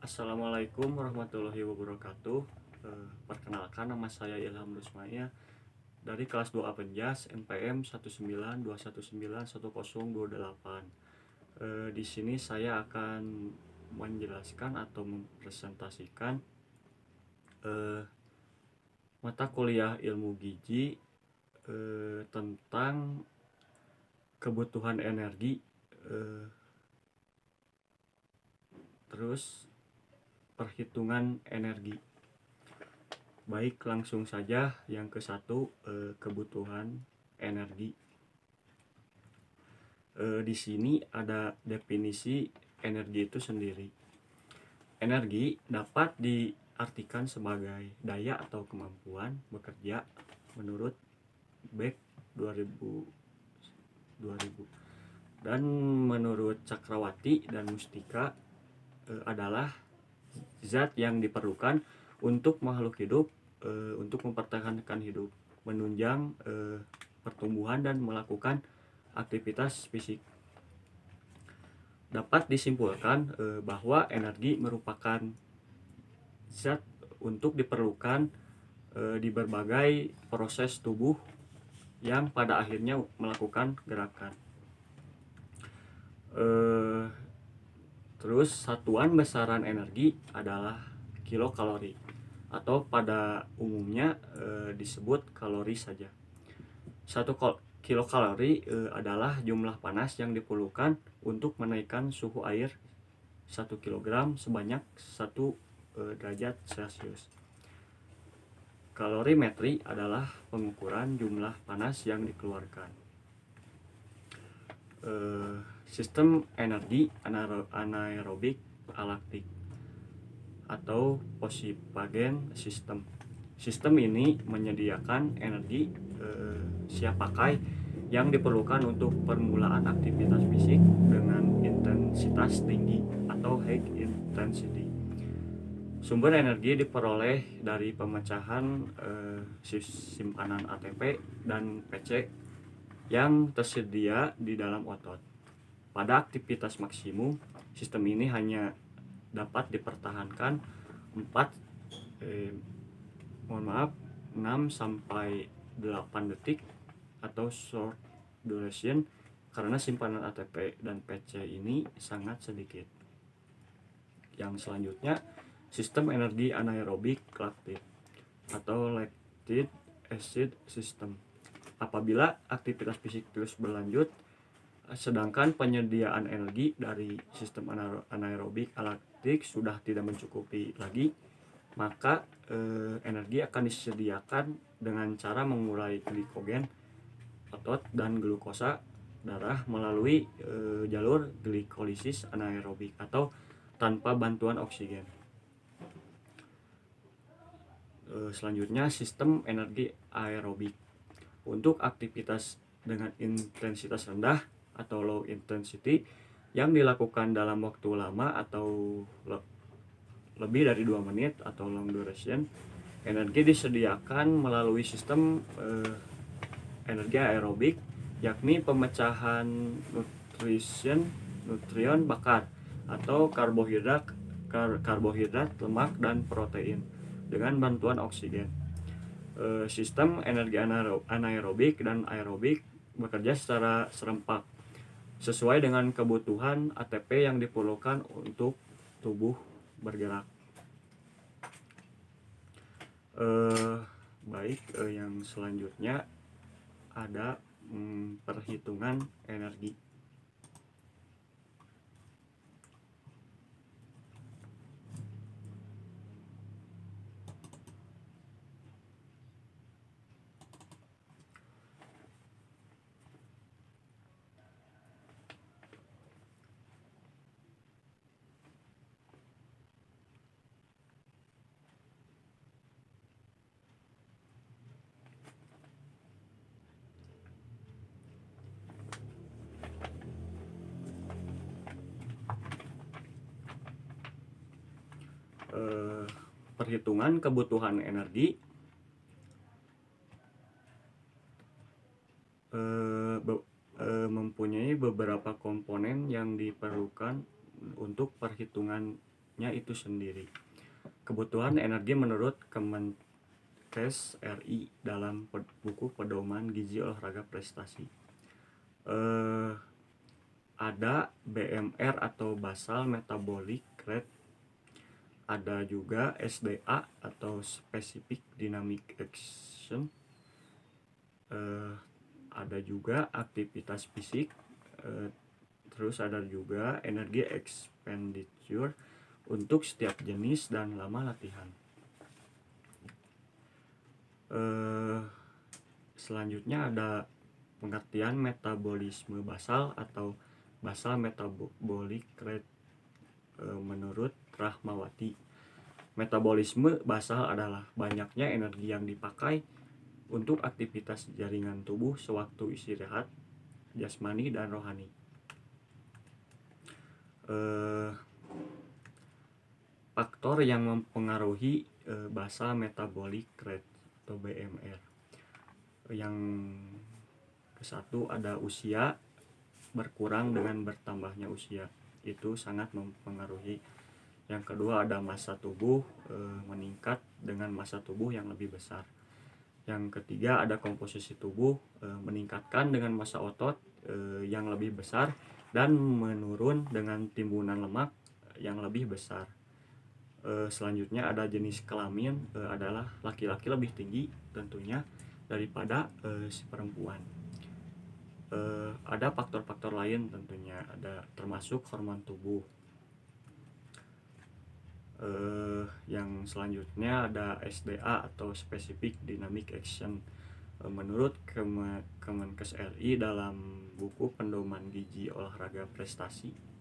Assalamualaikum warahmatullahi wabarakatuh. Perkenalkan, nama saya Ilham Rusmaya dari kelas 2A Penjas NPM 192191028. Di sini saya akan menjelaskan atau mempresentasikan eh, mata kuliah ilmu gizi tentang kebutuhan energi, eh, terus perhitungan energi. Baik, langsung saja yang ke satu, kebutuhan energi. Di sini ada definisi energi itu sendiri. Energi dapat diartikan sebagai daya atau kemampuan bekerja menurut Beck 2000 dan menurut Cakrawati dan Mustika adalah zat yang diperlukan untuk makhluk hidup untuk mempertahankan hidup, menunjang pertumbuhan dan melakukan aktivitas fisik. Dapat disimpulkan bahwa energi merupakan zat untuk diperlukan di berbagai proses tubuh yang pada akhirnya melakukan gerakan. Terus satuan besaran energi adalah kilokalori atau pada umumnya disebut kalori saja. 1 kilokalori adalah jumlah panas yang diperlukan untuk menaikkan suhu air 1 kg sebanyak 1 derajat Celcius. Kalorimetri adalah pengukuran jumlah panas yang dikeluarkan. Sistem energi anaerobik alaktik atau posipagen system. Sistem ini menyediakan energi siap pakai yang diperlukan untuk permulaan aktivitas fisik dengan intensitas tinggi atau high intensity. Sumber energi diperoleh dari pemecahan simpanan ATP dan PC yang tersedia di dalam otot. Pada aktivitas maksimum, sistem ini hanya dapat dipertahankan 6 sampai 8 detik atau short duration karena simpanan ATP dan PC ini sangat sedikit. Yang selanjutnya, sistem energi anaerobik laktik atau lactic acid system. Apabila aktivitas fisik terus berlanjut, sedangkan penyediaan energi dari sistem anaerobik alaktik sudah tidak mencukupi lagi, maka energi akan disediakan dengan cara mengurai glikogen, otot, dan glukosa darah melalui jalur glikolisis anaerobik atau tanpa bantuan oksigen. Selanjutnya, sistem energi aerobik. Untuk aktivitas dengan intensitas rendah atau low intensity yang dilakukan dalam waktu lama atau lebih dari 2 menit atau long duration, energi disediakan melalui sistem energi aerobik, yakni pemecahan nutrien bakar atau karbohidrat, lemak, dan protein dengan bantuan oksigen. Sistem energi anaerobik dan aerobik bekerja secara serempak sesuai dengan kebutuhan ATP yang diperlukan untuk tubuh bergerak. Yang selanjutnya ada perhitungan energi. Perhitungan kebutuhan energi mempunyai beberapa komponen yang diperlukan untuk perhitungan gizinya itu sendiri. Kebutuhan energi menurut Kemenkes RI dalam buku pedoman gizi olahraga prestasi. Ada BMR atau basal metabolic rate, ada juga SDA atau specific dynamic action, ada juga aktivitas fisik, terus ada juga energi expenditure untuk setiap jenis dan lama latihan. Selanjutnya ada pengertian metabolisme basal atau basal metabolic rate menurut Rahmawati. Metabolisme basal adalah banyaknya energi yang dipakai untuk aktivitas jaringan tubuh sewaktu istirahat jasmani dan rohani. Faktor yang mempengaruhi basal metabolic rate atau BMR. Yang ke-1 ada usia, berkurang dengan bertambahnya usia, itu sangat mempengaruhi. Yang kedua ada massa tubuh, meningkat dengan massa tubuh yang lebih besar. Yang ketiga ada komposisi tubuh, meningkatkan dengan massa otot yang lebih besar dan menurun dengan timbunan lemak yang lebih besar. Selanjutnya ada jenis kelamin, adalah laki-laki lebih tinggi tentunya daripada si perempuan. Ada faktor-faktor lain tentunya, ada termasuk hormon tubuh. Yang selanjutnya ada SDA atau Specific Dynamic Action. Menurut Kemenkes RI dalam buku Pedoman Gizi Olahraga Prestasi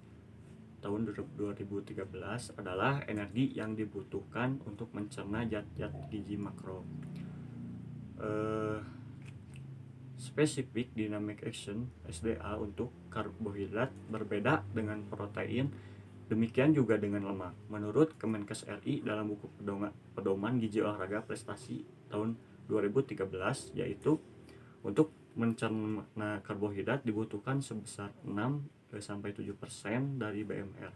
tahun 2013 adalah energi yang dibutuhkan untuk mencerna zat-zat gizi makro. Specific Dynamic Action SDA untuk karbohidrat berbeda dengan protein, demikian juga dengan lemak. Menurut Kemenkes RI dalam buku Pedoman Gizi Olahraga Prestasi tahun 2013, yaitu untuk mencerna karbohidrat dibutuhkan sebesar 6-7% dari BMR.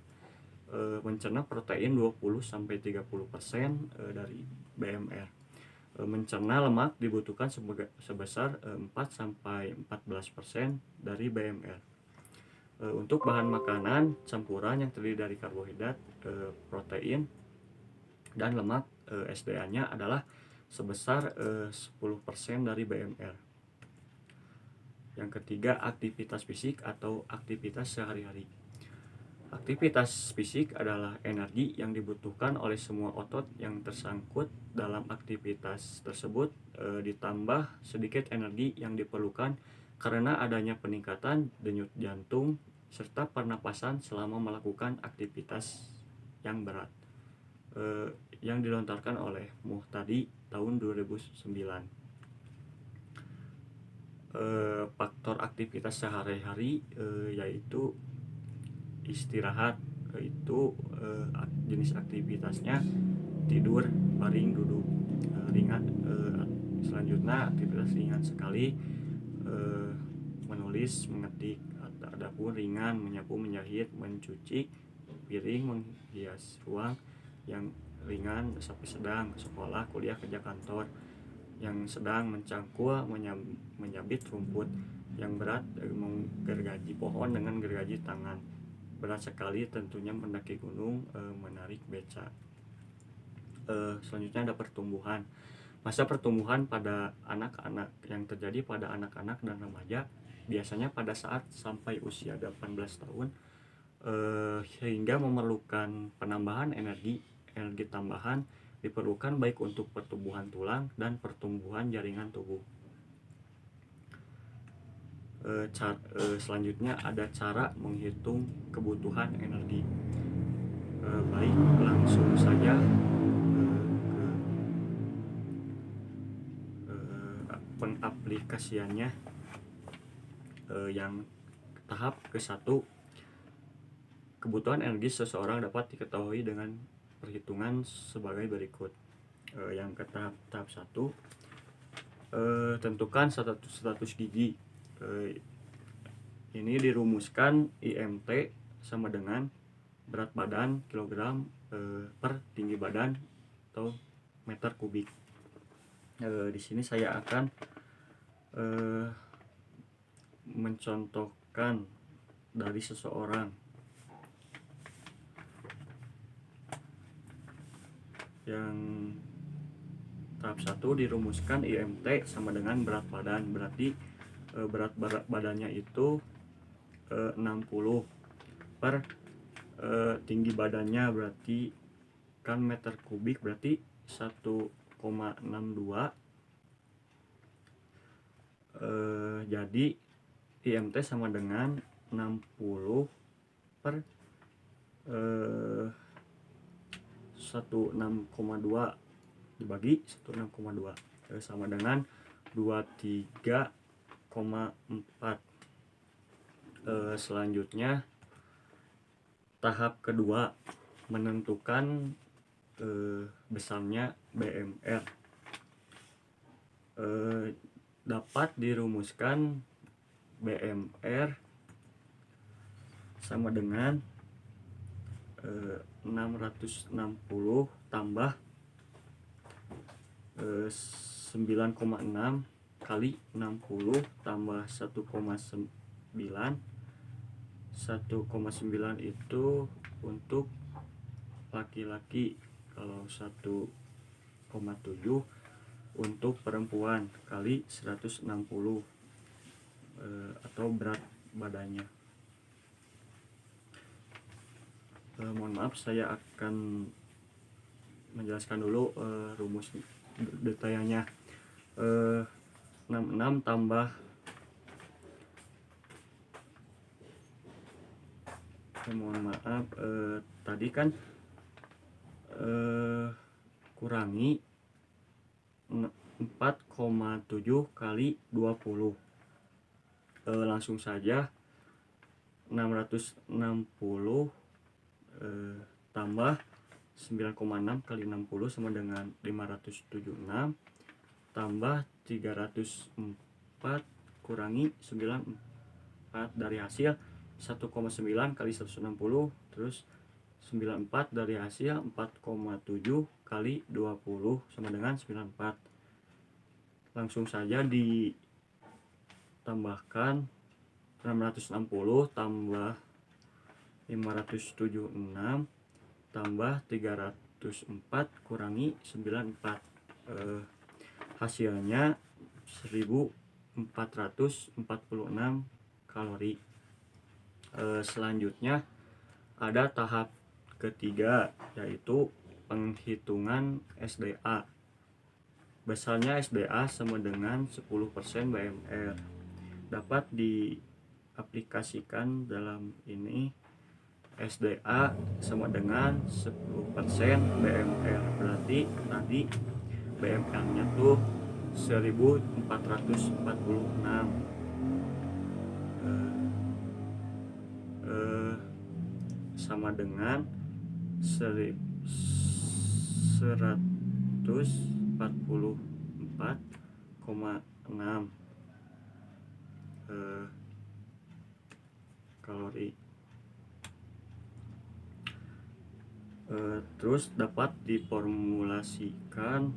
Mencerna protein 20-30% dari BMR. Mencerna lemak dibutuhkan sebesar 4-14% dari BMR. Untuk bahan makanan campuran yang terdiri dari karbohidrat, protein, dan lemak, SDA-nya adalah sebesar 10% dari BMR. Yang ketiga aktivitas fisik atau aktivitas sehari-hari. Aktivitas fisik adalah energi yang dibutuhkan oleh semua otot yang tersangkut dalam aktivitas tersebut, ditambah sedikit energi yang diperlukan karena adanya peningkatan denyut jantung serta pernapasan selama melakukan aktivitas yang berat. Yang dilontarkan oleh Muhtadi tahun 2009. Faktor aktivitas sehari-hari yaitu istirahat, itu jenis aktivitasnya tidur, baring, duduk ringan. Selanjutnya aktivitas ringan sekali, menulis, mengetik. Adapun ringan menyapu, menjahit, mencuci piring, menghias ruang. Yang ringan sampai sedang sekolah, kuliah, kerja kantor. Yang sedang mencangkul, menyabit rumput. Yang berat menggergaji pohon dengan gergaji tangan. Berat sekali tentunya mendaki gunung, menarik beca. Selanjutnya ada pertumbuhan. Masa pertumbuhan pada anak-anak yang terjadi pada anak-anak dan remaja biasanya pada saat sampai usia 18 tahun, sehingga memerlukan penambahan energi tambahan diperlukan baik untuk pertumbuhan tulang dan pertumbuhan jaringan tubuh. Selanjutnya ada cara menghitung kebutuhan energi. Baik langsung saja ke pengaplikasiannya. Yang tahap ke-1, kebutuhan energi seseorang dapat diketahui dengan perhitungan sebagai berikut. Yang ke tahap 1, tentukan status gizi. Ini dirumuskan IMT sama dengan berat badan kilogram per tinggi badan atau meter kubik. Di sini saya akan mencontohkan dari seseorang yang tahap 1 dirumuskan IMT sama dengan berat badan, berarti berat badannya itu 60 per tinggi badannya berarti kan meter kubik, berarti 1,62. Jadi IMT sama dengan 60 per 16,2 dibagi 16,2 sama dengan 23,4. Selanjutnya tahap kedua menentukan besarnya BMR. Dapat dirumuskan BMR sama dengan 660 tambah 9,6 kali 60 tambah 1,9. 1,9 itu untuk laki-laki, kalau 1,7 untuk perempuan kali 160 atau berat badannya. Mohon maaf, saya akan menjelaskan dulu rumus detailnya. 66 tambah mohon maaf, tadi kan kurangi 4,7 kali 20. Langsung saja 660 tambah 9,6 kali 60 sama dengan 576 tambah 304 kurangi 94 dari hasil 1,9 kali 160, terus 94 dari hasil 4,7 kali 20 sama dengan 94. Langsung saja ditambahkan 660 tambah 576 tambah 304 kurangi 94, hasilnya 1446 kalori. Selanjutnya ada tahap ketiga, yaitu penghitungan SDA. Besarnya SDA sama dengan 10% BMR. Dapat diaplikasikan dalam ini. SDA sama dengan 10% BMR, berarti tadi BMR-nya tuh 1446. Sama dengan 144,6 kalori. Terus dapat diformulasikan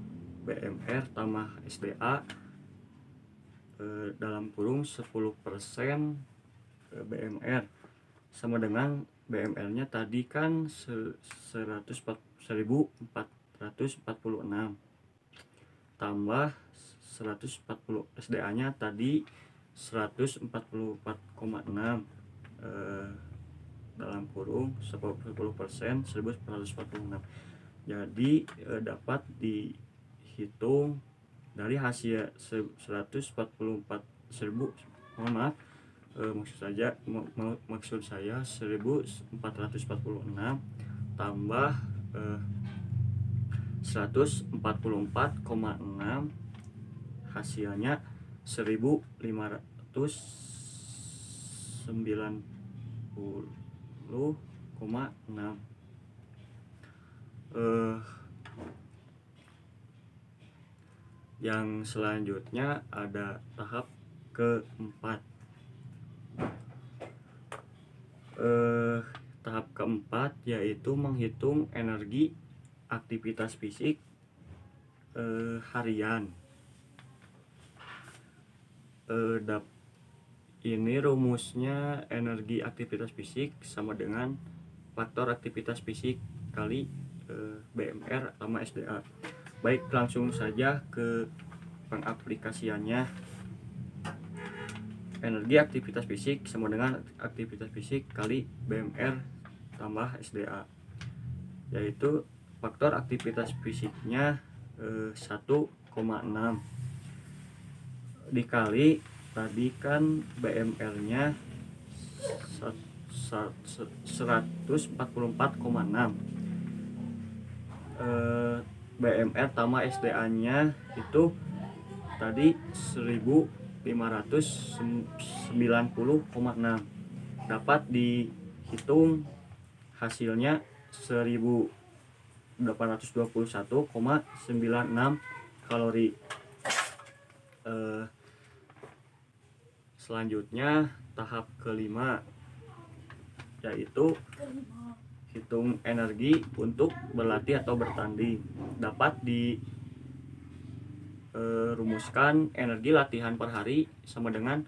BMR tambah SDA dalam kurung 10% BMR sama dengan BMR-nya tadi kan 1446 tambah 140 SDA-nya tadi 144,6 dalam kurung 10% 1446. Jadi dapat dihitung dari hasil 144.000, mohon maaf, maksud saya 1446 tambah 144,6 hasilnya 1590,6. Yang selanjutnya ada tahap keempat. tahap keempat yaitu menghitung energi aktivitas fisik harian. Ini rumusnya energi aktivitas fisik sama dengan faktor aktivitas fisik kali BMR sama SDA. Baik, langsung saja ke pengaplikasiannya. Energi aktivitas fisik sama dengan aktivitas fisik kali BMR tambah SDA, yaitu faktor aktivitas fisiknya 1,6 dikali tadi kan BMR-nya 144,6, BMR tambah SDA-nya itu tadi 1590,6, dapat dihitung hasilnya 1821,96 kalori. Selanjutnya tahap kelima yaitu hitung energi untuk berlatih atau bertanding. Dapat dirumuskan energi latihan per hari sama dengan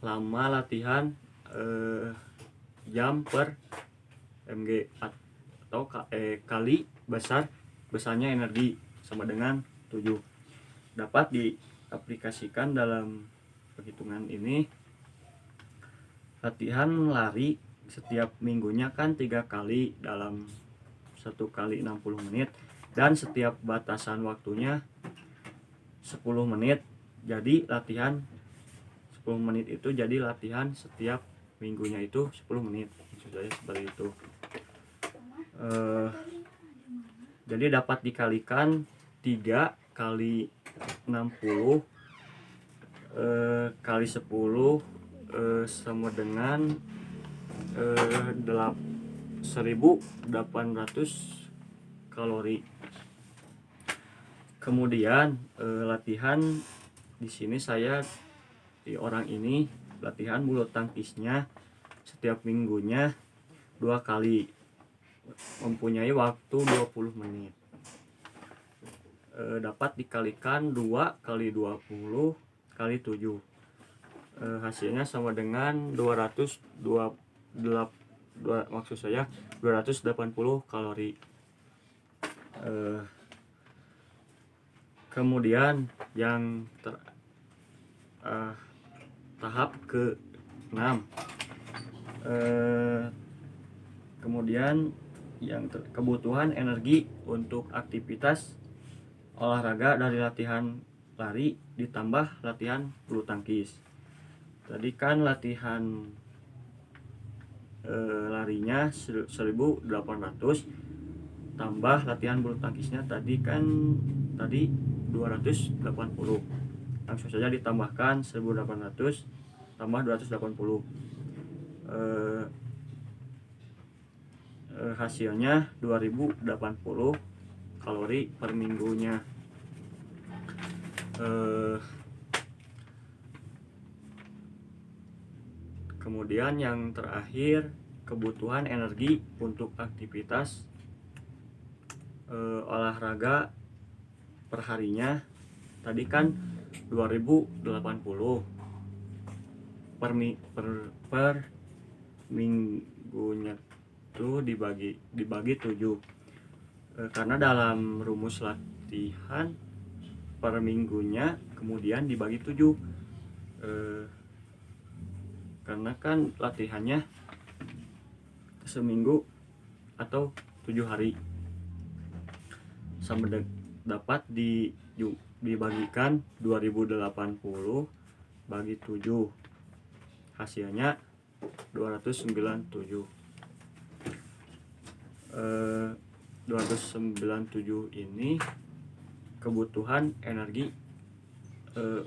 lama latihan jam per mg atau kali besarnya energi sama dengan 7. Dapat diaplikasikan dalam perhitungan ini. Latihan lari setiap minggunya kan 3 kali dalam 1 kali 60 menit dan setiap batasan waktunya 10 menit. Jadi latihan 10 menit itu jadi latihan setiap minggunya itu 10 menit. Maksud saya seperti itu. Jadi dapat dikalikan 3 kali 60 kali 10 sama dengan 1800 kalori. Kemudian latihan di sini saya di orang ini latihan bulu tangkisnya setiap minggunya 2 kali, mempunyai waktu 20 menit. Dapat dikalikan 2 kali 20 kali 7. Hasilnya sama dengan 280 kalori. Kemudian yang tahap ke-6, kemudian yang kebutuhan energi untuk aktivitas olahraga dari latihan lari ditambah latihan bulu tangkis. Tadi kan latihan larinya 1800 tambah latihan bulu tangkisnya tadi 280. Langsung saja ditambahkan 1800 tambah 280. Hasilnya 2080 kalori per minggunya. Kemudian yang terakhir, kebutuhan energi untuk aktivitas olahraga perharinya tadi kan 2080 per minggunya tuh dibagi 7. Karena dalam rumus latihan per minggunya kemudian dibagi 7, karena kan latihannya seminggu atau 7 hari, sama dapat dibagikan 2080 bagi 7, hasilnya 297. 297 ini kebutuhan energi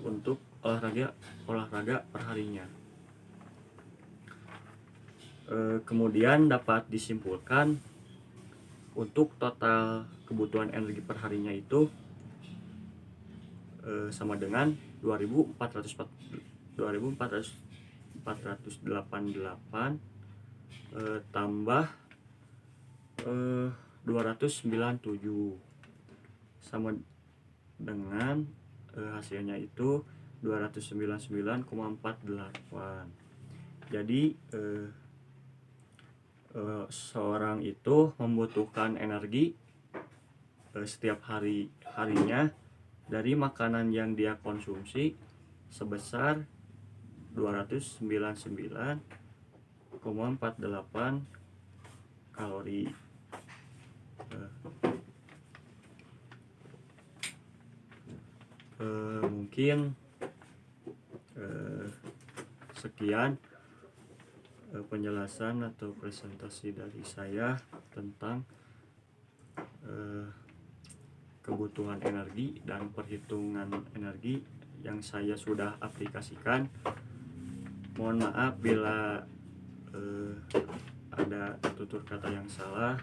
untuk olahraga perharinya. Kemudian dapat disimpulkan untuk total kebutuhan energi perharinya itu sama dengan 2488 tambah 297 sama dengan hasilnya itu 299,48. Jadi seorang itu membutuhkan energi setiap harinya dari makanan yang dia konsumsi sebesar 299,48 kalori. Mungkin sekian penjelasan atau presentasi dari saya tentang kebutuhan energi dan perhitungan energi yang saya sudah aplikasikan. Mohon maaf bila ada tutur kata yang salah,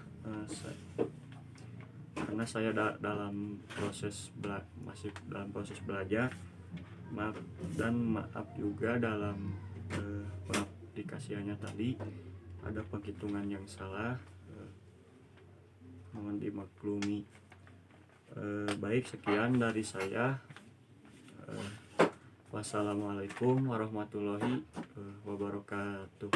karena saya masih dalam proses belajar. Maaf, dan maaf juga dalam pengaplikasiannya tadi ada penghitungan yang salah, mohon dimaklumi. Baik, sekian dari saya. Wassalamualaikum warahmatullahi wabarakatuh.